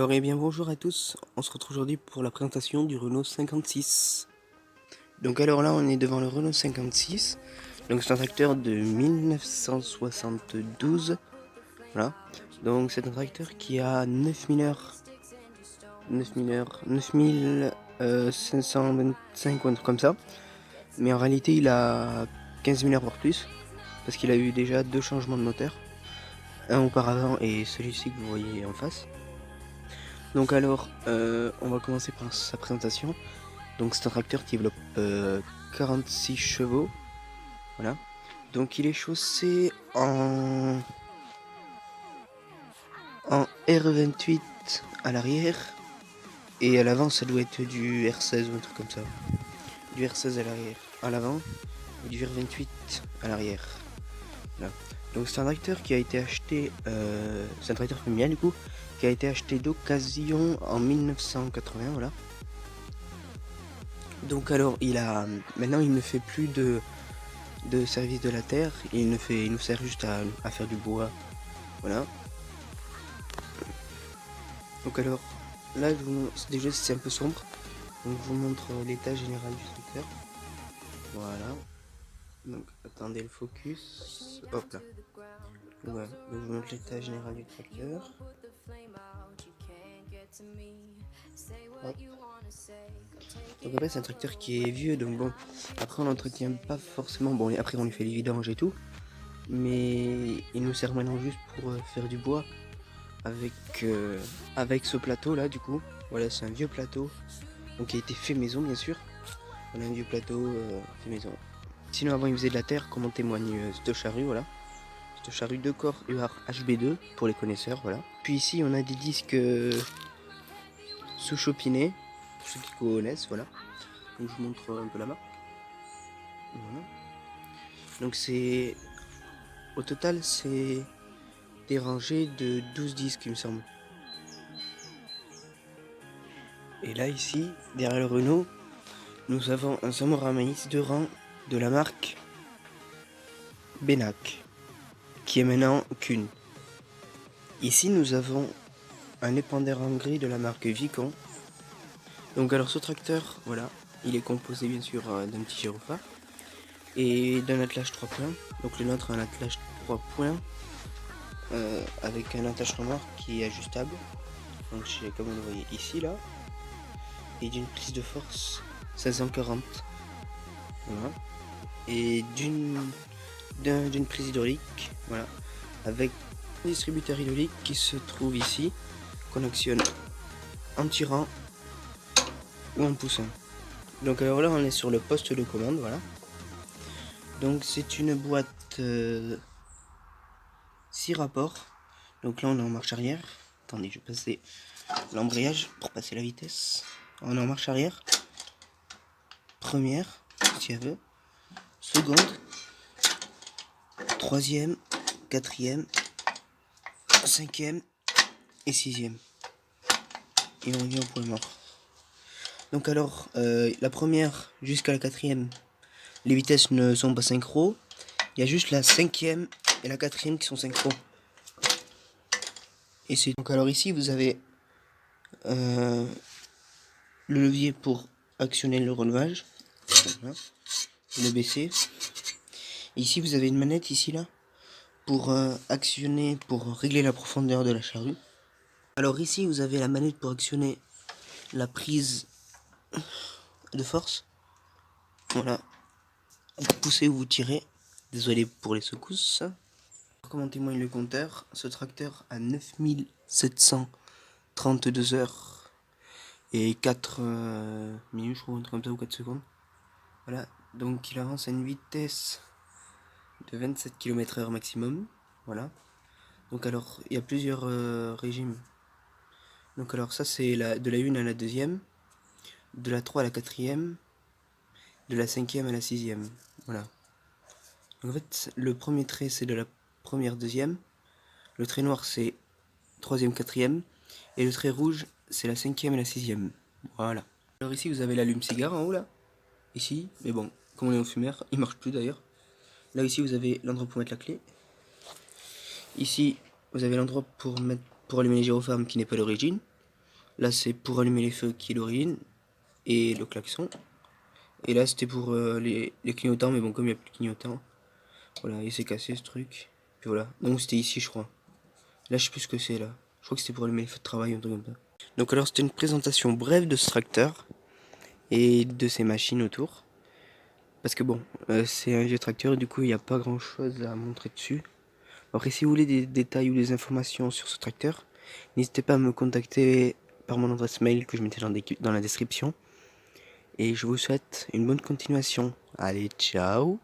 Alors bien bonjour à tous, on se retrouve aujourd'hui pour la présentation du Renault 56. Donc alors là on est devant le Renault 56, donc c'est un tracteur de 1972, voilà. Donc c'est un tracteur qui a 9000 heures, 9525 ou un truc comme ça. Mais en réalité il a 15 000 heures voire plus, parce qu'il a eu déjà deux changements de moteur, un auparavant et celui-ci que vous voyez en face. Donc alors, on va commencer par sa présentation. Donc c'est un tracteur qui développe 46 chevaux. Voilà. Donc il est chaussé en R28 à l'arrière. Et à l'avant ça doit être du R16 ou un truc comme ça. Du R16 à l'arrière, à l'avant, et du R28 à l'arrière. Voilà. Donc c'est un tracteur qui a été acheté, c'est un tracteur familial du coup, qui a été acheté d'occasion en 1980, voilà. Donc alors maintenant il ne fait plus de service de la terre, il nous sert juste à faire du bois, voilà. Donc alors là déjà c'est un peu sombre, donc je vous montre l'état général du tracteur, voilà. Donc attendez le focus, hop là. Ouais, donc je vous montre l'état général du tracteur. Hop. Donc après c'est un tracteur qui est vieux, donc bon, après on l'entretient pas forcément, bon après on lui fait les vidanges et tout, mais il nous sert maintenant juste pour faire du bois avec ce plateau là du coup. Voilà, c'est un vieux plateau, donc qui a été fait maison bien sûr. On a un vieux plateau fait maison. Sinon avant il faisait de la terre, comme en témoigne cette charrue, voilà. Cette charrue 2 corps UR HB2 pour les connaisseurs, voilà. Puis ici on a des disques sous Chopinet, pour ceux qui connaissent, voilà. Donc je vous montre un peu la marque. Voilà. Donc c'est au total c'est des rangées de 12 disques il me semble. Et là ici, derrière le Renault, nous avons un Samurai Maïs de rang de la marque Benac, qui est maintenant Kuhn. Ici nous avons un épandeur en gris de la marque Vicon. Donc alors ce tracteur, voilà, il est composé bien sûr d'un petit gyrophare et d'un attelage 3 points. Donc le nôtre a un attelage 3 points avec un attache remorque qui est ajustable. Donc comme vous le voyez ici là. Et d'une prise de force 540. Voilà. Et d'une prise hydraulique, voilà, avec un distributeur hydraulique qui se trouve ici, qu'on actionne en tirant ou en poussant. Donc alors là on est sur le poste de commande, voilà. Donc c'est une boîte 6 rapports. Donc là on est en marche arrière. Attendez, je vais passer l'embrayage pour passer la vitesse. On est en marche arrière. Première, si elle veut. Seconde. Troisième, quatrième, cinquième et sixième. Et on revient au point mort. Donc alors, la première jusqu'à la quatrième, les vitesses ne sont pas synchro. Il y a juste la cinquième et la quatrième qui sont synchro. Et c'est donc alors ici vous avez le levier pour actionner le relevage, voilà, le baisser. Ici vous avez une manette ici là pour actionner, pour régler la profondeur de la charrue. Alors ici vous avez la manette pour actionner la prise de force. Voilà, vous poussez ou vous tirez. Désolé pour les secousses. Comme en témoigne le compteur, ce tracteur a 9732 heures et 4 minutes, je crois, un truc comme ça, ou 4 secondes. Voilà, donc il avance à une vitesse de 27 km/h maximum. Voilà. Donc alors, il y a plusieurs régimes. Donc alors ça c'est de la 1 à la 2e, de la 3 à la 4e, de la 5e à la 6e. Voilà. Donc en fait, le premier trait c'est de la première 2e, le trait noir c'est 3e 4e, et le trait rouge c'est la 5e et la 6e. Voilà. Alors ici vous avez l'allume-cigare en haut là, ici, mais bon, comme on est en fumeur, il marche plus d'ailleurs. Là ici vous avez l'endroit pour mettre la clé. Ici vous avez l'endroit pour allumer les gyrophares qui n'est pas d'origine. Là c'est pour allumer les feux qui l'orine et le klaxon. Et là c'était pour les clignotants, mais bon comme il n'y a plus de clignotants, voilà, il s'est cassé ce truc. Puis voilà, donc c'était ici je crois. Là je sais plus ce que c'est là. Je crois que c'était pour allumer les feux de travail ou un truc comme ça. Donc alors c'était une présentation brève de ce tracteur et de ses machines autour. Parce que bon, c'est un vieux tracteur et du coup il n'y a pas grand chose à montrer dessus. Après si vous voulez des détails ou des informations sur ce tracteur, n'hésitez pas à me contacter par mon adresse mail que je mettais dans la description. Et je vous souhaite une bonne continuation. Allez, ciao!